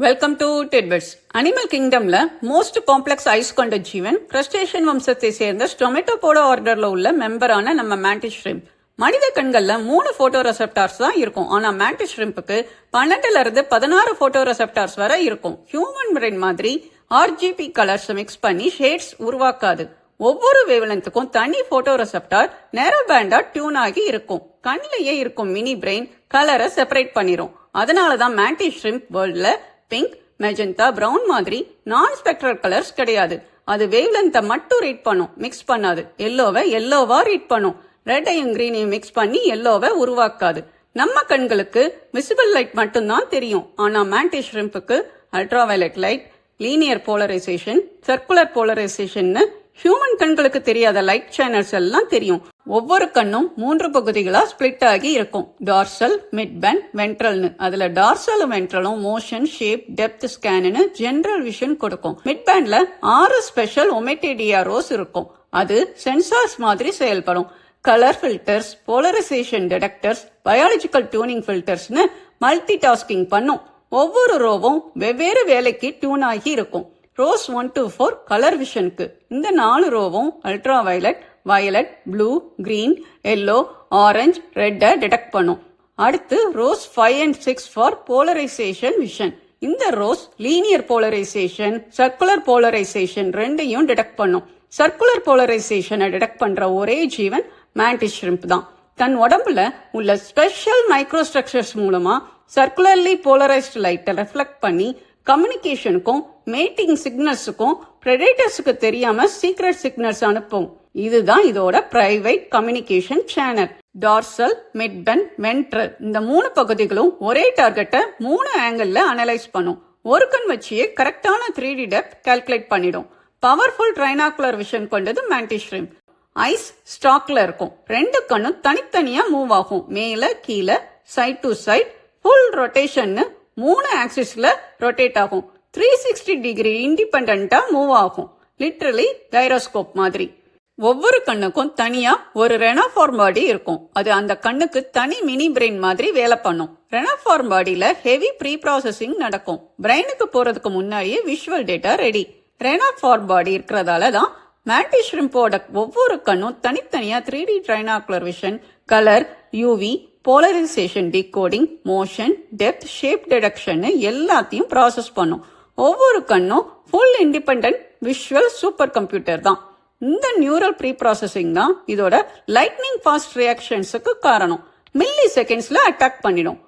Welcome to titbits. Animal கிங்டம்ல most complex eyes கொண்ட ஜீவன் கிரஸ்டேஷியன் வம்சத்தை சேர்ந்த ஸ்டொமேட்டோபோட ஆர்டர்ல உள்ள மெம்பரான நம்ம மேண்டிஸ் ஷ்ரிம்ப். மனித கண்கள்ல 3 போட்டோ ரெசெப்டார்ஸ் தான் இருக்கும். ஆனா மேண்டிஸ் ஷ்ரிம்புக்கு 12ல இருந்து 16 போட்டோ ரெசெப்டார்ஸ் வரை இருக்கும். ஹியூமன் பிரெயின் மாதிரி RGB கலர்ஸ் மிக்ஸ் பண்ணி ஷேட்ஸ் உருவாக்காது. ஒவ்வொரு வேவ்லென்த்துக்கும் தனி போட்டோ ரெசெப்டார் நேரோ பேண்டா டியூன் ஆகி இருக்கும். கண்ணிலேயே இருக்கும் மினி பிரெயின் கலரை செப்பரேட் பண்ணிரும். அதனாலதான் மேண்டிஸ் ஷ்ரிம்ப் வேர்ல்ட்ல பிங்க், மெஜந்தா, பிரவுன் மாதிரி நான் ஸ்பெக்ட்ரல் கலர்ஸ் கிடையாது. அது வேவ்லென்த்தை மட்டும் ரீட் பண்ணும், மிக்ஸ் பண்ணாது. எல்லோவை எல்லோவா ரீட் பண்ணும். ரெட்டையும் கிரீனையும் மிக்ஸ் பண்ணி எல்லோவை உருவாக்காது. நம்ம கண்களுக்கு விசிபிள் லைட் மட்டும்தான் தெரியும். ஆனா மேண்டிஸ் ஷ்ரிம்புக்கு ultra violet light, linear polarisation, circular polarisation human கண்களுக்கு தெரியாத லைட் சேனல்ஸ் எல்லாம் தெரியும். ஒவ்வொரு கண்ணும் 3 பகுதிகளா ஸ்பிளிட் ஆகி இருக்கும். டார்சல், மிட் பேண்ட், வென்ட்ரல்னு. அதுல டார்சலும் வென்ட்ரலும் மோஷன், ஷேப், டெப்த் ஸ்கேன்னு ஜெனரல் விஷன் கொடுக்கும். மிட் பேண்ட்ல 6 ஸ்பெஷல் ஒமெட்டேடியா ரோஸ் இருக்கும். அது சென்சார்ஸ் மாதிரி செயல்படும். Colour filters, polarisation detectors, biological tuning ஃபில்டர்ஸ்னு மல்டி டாஸ்கிங் பண்ணும். ஒவ்வொரு ரோவும் வெவ்வேறு வேலைக்கு டியூன் ஆகி இருக்கும். ரோஸ் 1 to 4 கலர் விஷனுக்கு. இந்த 4 ரோவும் ultra violet, violet, blue, green, yellow, orange, ரெட்டை டிடெக்ட் பண்ணும். அடுத்து rows 5 and 6 for polarisation vision. இந்த rows linear polarisation, circular polarisation ரெண்டையும் டிடெக்ட் பண்ணும். சர்க்குலர் போலரைசேஷனை டிடெக்ட் பண்ற ஒரே ஜீவன் மேண்டிஸ் ஷ்ரிம்ப் தான். தன் உடம்புல உள்ள ஸ்பெஷல் மைக்ரோ ஸ்ட்ரக்சர்ஸ் மூலமா சர்க்குலர்லி போலரைஸ்டு லைட்டை ரெஃப்ளெக்ட் பண்ணி கம்யூனிகேஷனுக்கும் மேட்டிங் சிக்னல்ஸுக்கும் பிரெடேட்டர்ஸுக்கு தெரியாம சீக்ரெட் சிக்னல்ஸ் அனுப்பும். இதுதான் இதோட private communication channel. Dorsal, midband, ventral இந்த 3 பகுதிகளும் ஒரே டார்கெட்டை 3 ஆங்கிள் அனலைஸ் பண்ணும். ஒரு கண் வச்சியே கரெக்டான 3D டெப்த் கால்குலேட் பண்ணிடும். பவர்ஃபுல் ட்ரைனாகுலர் விஷன் கொண்டது மேண்டிஸ் ஷ்ரிம்ப். ஐஸ் ஸ்டாக்ல இருக்கும். 2 கண்ணும் தனித்தனியா மூவ் ஆகும். மேல கீழே, side to side, full rotation 3 ஆக்சிஸ்ல ரொட்டேட் ஆகும். 360 டிகிரி இண்டிபெண்டா மூவ் ஆகும். லிட்டரலி கைரோஸ்கோப் மாதிரி. ஒவ்வொரு கண்ணுக்கும் தனியா ஒரு ரெனாஃபார்ம் பாடி இருக்கும். அது அந்த கண்ணுக்கு தனி மினி பிரெயின் மாதிரி வேலை பண்ணும். ரெனாஃபார்ம் பாடியில ஹெவி ப்ரீ ப்ராசஸிங் நடக்கும். பிரெயினுக்கு போறதுக்கு முன்னாடியே விஷுவல் டேட்டா ரெடி. ரெனாஃபார்ம் பாடி இருக்கிறதால தான் மேண்டிஸ் ஷ்ரிம்போட ஒவ்வொரு கண்ணும் தனித்தனியா 3D trinocular vision, colour, UV, polarisation decoding, motion, depth, shape detection எல்லாத்தையும் ப்ராசஸ் பண்ணும். ஒவ்வொரு கண்ணும் full independent visual super computer தான். இந்த நியூரல் ப்ரீ ப்ராசஸிங் தான் இதோட லைட்னிங் ஃபாஸ்ட் ரியாக்ஷன்ஸுக்கு காரணம். மில்லி செகண்ட்ஸ்ல அட்டாக் பண்ணிடும்.